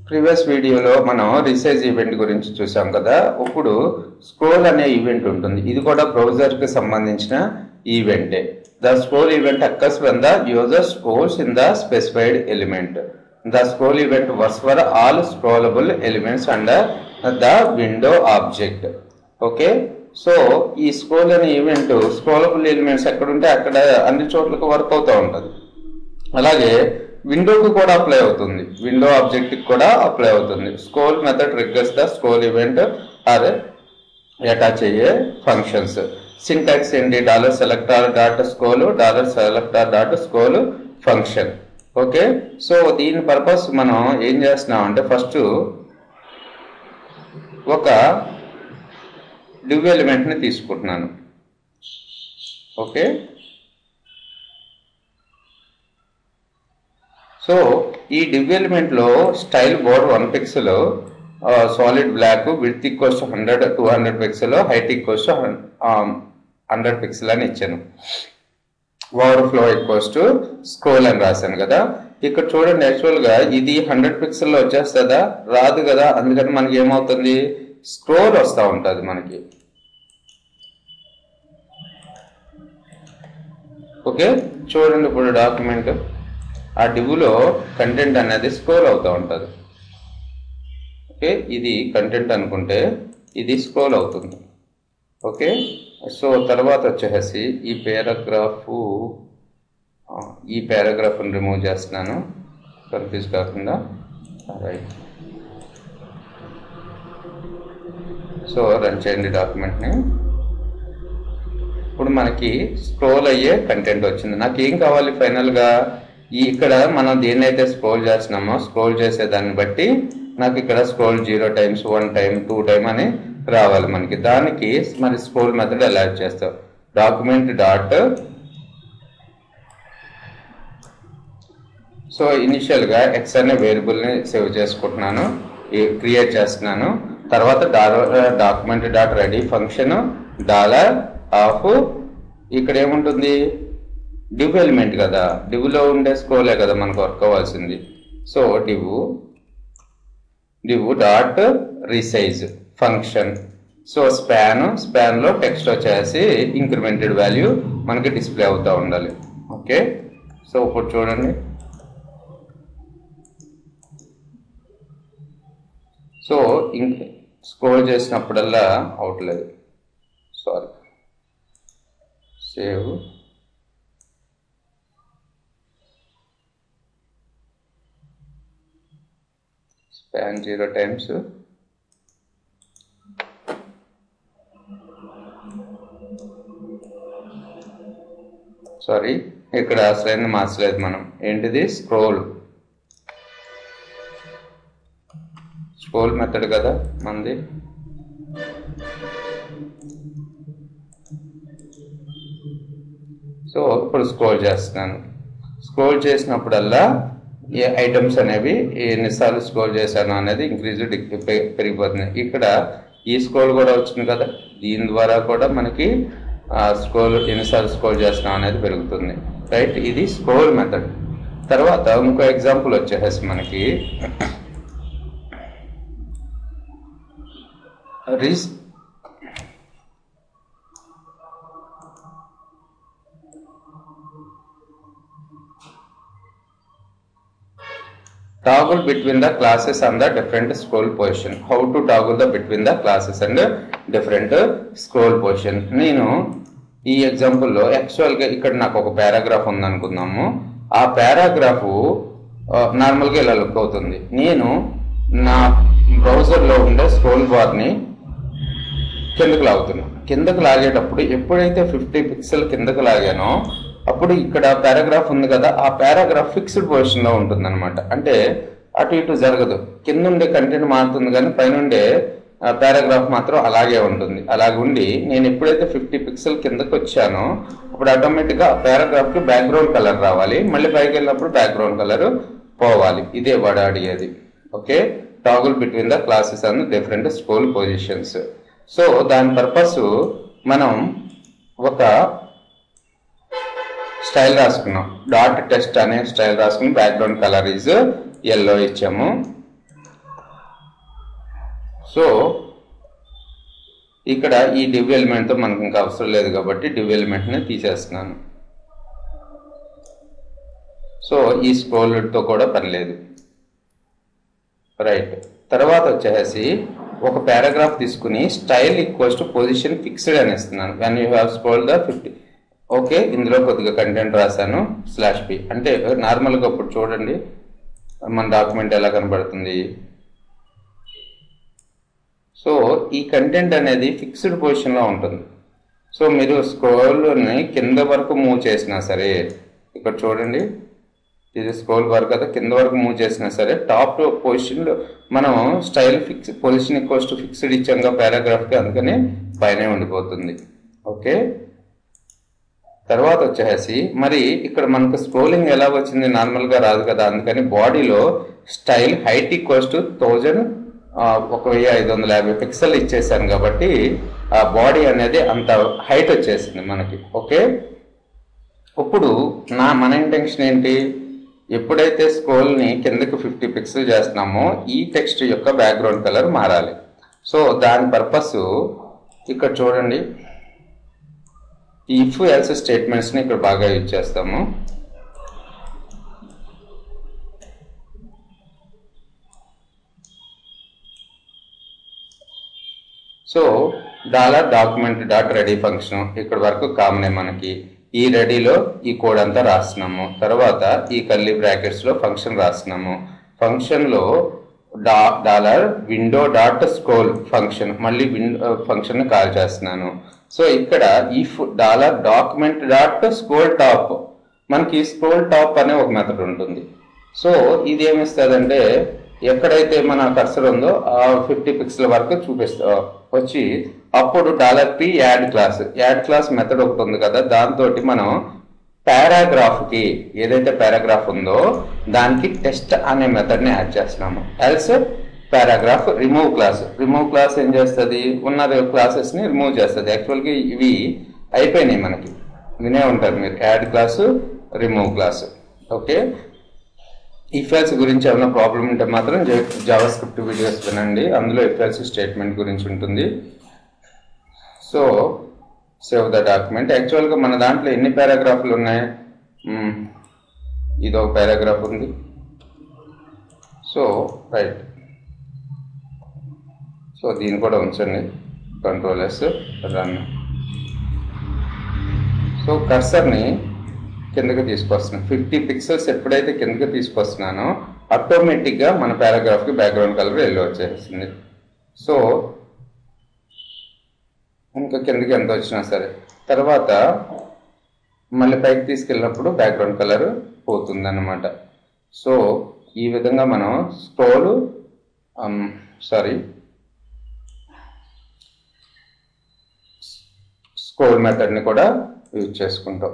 Previous వీడియోలో మనం resize event గురించి చూసాం కదా. ఇప్పుడు స్క్రోల్ అనే ఈవెంట్ ఉంటుంది. ఇది కూడా బ్రౌజర్ కి సంబంధించిన ఈవెంటే. The scroll event occurs when the user scrolls in the specified element. The scroll event works for all scrollable elements under the window object. Okay, so ఈ స్క్రోల్ అనే ఈవెంట్ స్క్రోలబుల్ ఎలిమెంట్స్ ఎక్కడుంటే అక్కడ అన్ని చోట్లకు వర్క్ అవుతూ ఉంటుంది. అలాగే విండోకి కూడా అప్లై అవుతుంది, విండో ఆబ్జెక్ట్ కి కూడా అప్లై అవుతుంది. Scroll method triggers the scroll event are attach అయ్యే ఫంక్షన్స్. సింటాక్స్ ఏంటి? $selector.scroll function. ఓకే, సో దీని పర్పస్ మనం ఏం చేస్తున్నాం అంటే ఫస్ట్ ఒక డివ్ ఎలిమెంట్ ని తీసుకుంటున్నాను. ఓకే, సో ఈ డివ్ ఎలిమెంట్ లో style border 1 pixel, solid black, width equals 100 200 pixel, height equals 100 pixel అని ఇచ్చాను. ఓవర్ఫ్లో ఈక్వల్స్ టు స్క్రోల్ అని రాశాను కదా. ఇక్కడ చూడండి, యాక్చువల్ గా ఇది 100 పిక్సెల్లో వచ్చేస్తుందా? రాదు కదా. అందుకని మనకి ఏమవుతుంది, స్క్రోల్ వస్తూ ఉంటుంది మనకి. ఓకే, చూడండి ఇప్పుడు డాక్యుమెంట్ ఆ డివ్లో కంటెంట్ అనేది స్క్రోల్ అవుతూ ఉంటుంది. ఓకే, ఇది కంటెంట్ అనుకుంటే ఇది స్క్రోల్ అవుతుంది. ఓకే, సో తర్వాత వచ్చేసి ఈ పారాగ్రాఫ్ని రిమూవ్ చేస్తున్నాను కన్ఫ్యూజ్ కాకుండా. రైట్, సో రన్ చేయండి డాక్యుమెంట్ని. ఇప్పుడు మనకి స్క్రోల్ అయ్యే కంటెంట్ వచ్చింది. నాకు ఏం కావాలి ఫైనల్గా? ఇక్కడ మనం దేన్నైతే స్క్రోల్ చేస్తున్నామో స్క్రోల్ చేసేదాన్ని బట్టి నాకు ఇక్కడ స్క్రోల్ 0 times 1 time 2 time అని రావాలి మనకి. దానికి మరి స్క్రోల్ మెథడ్ ఎలా చేస్తాం? డాక్యుమెంట్ డాట్, సో ఇనిషియల్ గా ఎక్స్ అనే వేరియబుల్ ని సేవ్ చేసుకుంటున్నాను, క్రియేట్ చేస్తున్నాను. తర్వాత document dot ready function $of, ఇక్కడ ఏముంటుంది? డివ్ ఎలిమెంట్ కదా, డివ్ లో ఉండే స్క్రోలే కదా మనకు వర్క్ అవ్వాల్సింది. So div dot resize function. So span లో టెక్స్ట్ వచ్చేసి ఇంక్రిమెంటెడ్ వాల్యూ మనకి డిస్ప్లే అవుతూ ఉండాలి. ఓకే, సో ఇప్పుడు చూడండి, సో స్క్రోల్ చేసినప్పుడల్లా అవట్లేదు. Sorry, save. Span 0 times. Sorry, ఇక్కడ అసలైన మార్చలేదు మనం. ఏంటిది? స్క్రోల్ మెథడ్ కదా మనది. సో ఇప్పుడు స్క్రోల్ చేస్తున్నాను. స్క్రోల్ చేసినప్పుడల్లా ఏ ఐటమ్స్ అనేవి ఎన్నిసార్లు స్క్రోల్ చేశాను అనేది ఇంక్రీజ్ పెరిగిపోతుంది. ఇక్కడ ఈ స్క్రోల్ కూడా వచ్చింది కదా, దీని ద్వారా కూడా మనకి స్క్రోల్ ఎన్నిసార్లు స్క్రోల్ చేస్తున్నాం అనేది పెరుగుతుంది. రైట్, ఇది స్క్రోల్ మెథడ్. తర్వాత ఇంకో ఎగ్జాంపుల్ వచ్చేసి మనకి toggle between the classes and the different scroll position. How to toggle the between the classes and different scroll position. నేను ఈ ఎగ్జాంపుల్లో యాక్చువల్గా ఇక్కడ నాకు ఒక పారాగ్రాఫ్ ఉందనుకుందాము. ఆ పారాగ్రాఫ్ నార్మల్గా ఇలా లుక్ అవుతుంది. నేను నా బ్రౌజర్లో ఉండే స్క్రోల్ బార్ని కిందకు లాగుతున్నాను. కిందకు లాగేటప్పుడు ఎప్పుడైతే 50 పిక్సెల్ కిందకు లాగానో అప్పుడు ఇక్కడ పారాగ్రాఫ్ ఉంది కదా, ఆ పారాగ్రాఫ్ ఫిక్స్డ్ పొజిషన్ లో ఉంటుంది అనమాట. అంటే అటు ఇటు జరగదు, కింద ఉండే కంటెంట్ మారుతుంది కానీ పైనుండే పారాగ్రాఫ్ మాత్రం అలాగే ఉంటుంది. అలాగుండి నేను ఎప్పుడైతే 50 పిక్సెల్ కిందకు వచ్చానో అప్పుడు ఆటోమేటిక్ గా పారాగ్రాఫ్ కి బ్యాక్గ్రౌండ్ కలర్ రావాలి, మళ్ళీ పైకి వెళ్ళినప్పుడు బ్యాక్గ్రౌండ్ కలర్ పోవాలి. ఇదే వాడు అడిగేది. Okay, toggle between the classes and different scroll positions. So దాని పర్పస్ మనం ఒక స్టైల్ రాసుకున్నాం. డాట్ టెస్ట్ అనే స్టైల్ రాసుకుని బ్యాక్గ్రౌండ్ కలర్ ఈజ్ yellow ఇచ్చాము. సో ఇక్కడ ఈ div element తో మనకు ఇంకా అవసరం లేదు కాబట్టి div element ని తీసేస్తున్నాను. సో ఈ స్క్రోల్ తో కూడా పని లేదు. రైట్, తర్వాత వచ్చేసి ఒక పారాగ్రాఫ్ తీసుకుని style equals to position fixed అని ఇస్తున్నాను. When you have scroll the 50. Okay, ఇందులో కొద్దిగా కంటెంట్ రాశాను /p. అంటే నార్మల్గా ఇప్పుడు చూడండి మన డాక్యుమెంట్ ఎలా కనబడుతుంది. సో ఈ కంటెంట్ అనేది ఫిక్స్డ్ పొజిషన్లో ఉంటుంది. సో మీరు స్క్రోల్ని కింద వరకు మూవ్ చేసినా సరే, ఇక్కడ చూడండి ఇది స్క్రోల్ వరకు కదా, కింద వరకు మూవ్ చేసినా సరే టాప్ పొజిషన్లో మనం style position equals to fixed ఇచ్చాంగా పారాగ్రాఫ్కి, అందుకని పైనే ఉండిపోతుంది. ఓకే, తర్వాత వచ్చేసి మరి ఇక్కడ మనకు స్క్రోలింగ్ ఎలా వచ్చింది, నార్మల్గా రాదు కదా, అందుకని బాడీలో style height equals to 1550 pixel ఇచ్చేసాను కాబట్టి ఆ బాడీ అనేది అంత హైట్ వచ్చేసింది మనకి. ఓకే, ఇప్పుడు మన ఇంటెన్షన్ ఏంటి, ఎప్పుడైతే స్క్రోల్ని కిందకి 50 పిక్సెల్ చేస్తున్నామో ఈ టెక్స్ట్ యొక్క బ్యాక్గ్రౌండ్ కలర్ మారాలి. సో దాని పర్పస్ ఇక్కడ చూడండి, ఇఫ్ ఎల్స్ స్టేట్మెంట్స్ని ఇక్కడ బాగా యూజ్ చేస్తాము. సో $document.ready ఫంక్షన్ ఇక్కడ వరకు కామనే మనకి. ఈ రెడీలో ఈ కోడ్ అంతా రాస్తున్నాము. తర్వాత ఈ కర్లీ బ్రాకెట్స్లో ఫంక్షన్ రాస్తున్నాము. ఫంక్షన్లో $window.scroll ఫంక్షన్, మళ్ళీ ఫంక్షన్ కాల్ చేస్తున్నాను. సో ఇక్కడ ఇఫ్ $document.scrollTop, మనకి స్క్రోల్ టాప్ అనే ఒక మెథడ్ ఉంటుంది. సో ఇది ఏమిస్తుందంటే ఎక్కడైతే మన కర్సర్ ఉందో ఆ 50 పిక్సెల్ వరకు వచ్చి అప్పుడు $p యాడ్ క్లాస్ మెథడ్ ఒకటి ఉంది కదా, దాంతో మనం పారాగ్రాఫ్కి ఏదైతే పారాగ్రాఫ్ ఉందో దానికి టెస్ట్ అనే మెథడ్ని యాడ్ చేస్తున్నాము. ఎల్స్ పారాగ్రాఫ్ రిమూవ్ క్లాస్ ఏం చేస్తుంది, ఉన్న క్లాసెస్ని రిమూవ్ చేస్తుంది. యాక్చువల్గా ఇవి అయిపోయినాయి మనకి, వినే ఉంటారు మీరు, add class, remove class. Okay, if else గురించి ఏమైనా ప్రాబ్లం ఉంటే మాత్రం జావా స్క్రిప్ట్ వీడియోస్ వినండి, అందులో ఇఫ్ ఎల్స్ స్టేట్మెంట్ గురించి ఉంటుంది. So save the document. యాక్చువల్గా మన దాంట్లో ఎన్ని పారాగ్రాఫ్లు ఉన్నాయి, ఇది ఒక పారాగ్రాఫ్ ఉంది. సో రైట్, సో దీన్ని కూడా ఉంచండి, Ctrl+S రన్. సో కర్సర్ని కిందకి తీసుకొస్తున్నాను. 50 పిక్సెల్స్ ఎప్పుడైతే కిందకి తీసుకొస్తున్నానో ఆటోమేటిక్గా మన పారాగ్రాఫ్కి బ్యాక్గ్రౌండ్ కలర్ ఎల్లో వచ్చేస్తుంది. సో ఇంకా కిందకి ఎంత వచ్చినా సరే తర్వాత మళ్ళీ పైకి తీసుకెళ్ళినప్పుడు బ్యాక్గ్రౌండ్ కలర్ పోతుంది అన్నమాట. సో ఈ విధంగా మనం స్క్రోల్ మెథడ్ని కూడా యూజ్ చేసుకుంటాం.